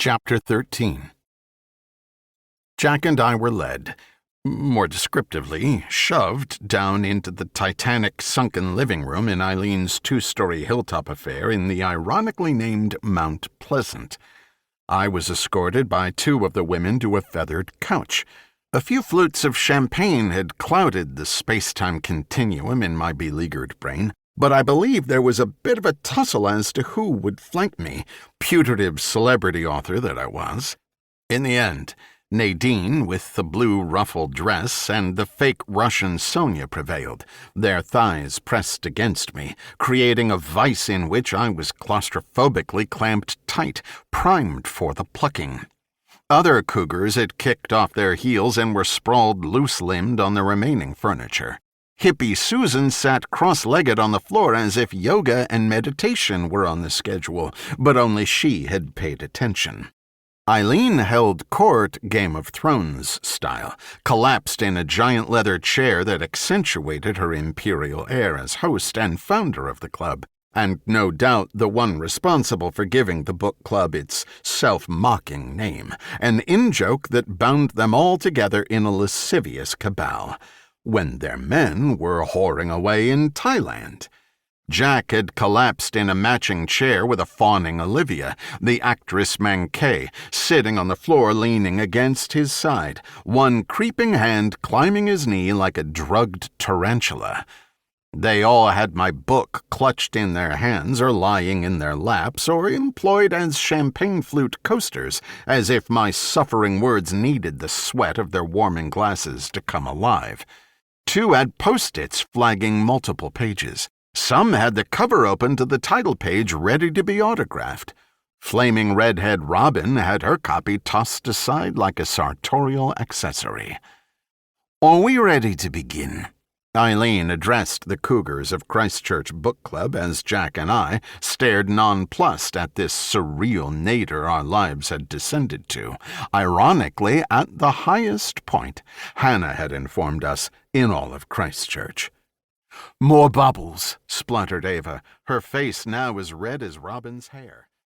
Chapter 13. Jack and I were led, more descriptively, shoved down into the titanic sunken living room in Eileen's two-story hilltop affair in the ironically named Mount Pleasant. I was escorted by two of the women to a feathered couch. A few flutes of champagne had clouded the space-time continuum in my beleaguered brain, but I believe there was a bit of a tussle as to who would flank me, putative celebrity author that I was. In the end, Nadine, with the blue ruffled dress, and the fake Russian Sonia prevailed, their thighs pressed against me, creating a vice in which I was claustrophobically clamped tight, primed for the plucking. Other cougars had kicked off their heels and were sprawled loose-limbed on the remaining furniture. Hippie Susan sat cross-legged on the floor as if yoga and meditation were on the schedule, but only she had paid attention. Eileen held court Game of Thrones style, collapsed in a giant leather chair that accentuated her imperial air as host and founder of the club, and no doubt the one responsible for giving the book club its self-mocking name, an in-joke that bound them all together in a lascivious cabal, when their men were whoring away in Thailand. Jack had collapsed in a matching chair with a fawning Olivia, the actress Mankay, sitting on the floor leaning against his side, one creeping hand climbing his knee like a drugged tarantula. They all had my book clutched in their hands or lying in their laps or employed as champagne flute coasters, as if my suffering words needed the sweat of their warming glasses to come alive. Two had post-its flagging multiple pages. Some had the cover open to the title page ready to be autographed. Flaming redhead Robin had her copy tossed aside like a sartorial accessory. "Are we ready to begin?" Eileen addressed the cougars of Christchurch Book Club as Jack and I stared nonplussed at this surreal nadir our lives had descended to, ironically at the highest point, Hannah had informed us, in all of Christchurch. "More bubbles," spluttered Ava, her face now as red as Robin's hair.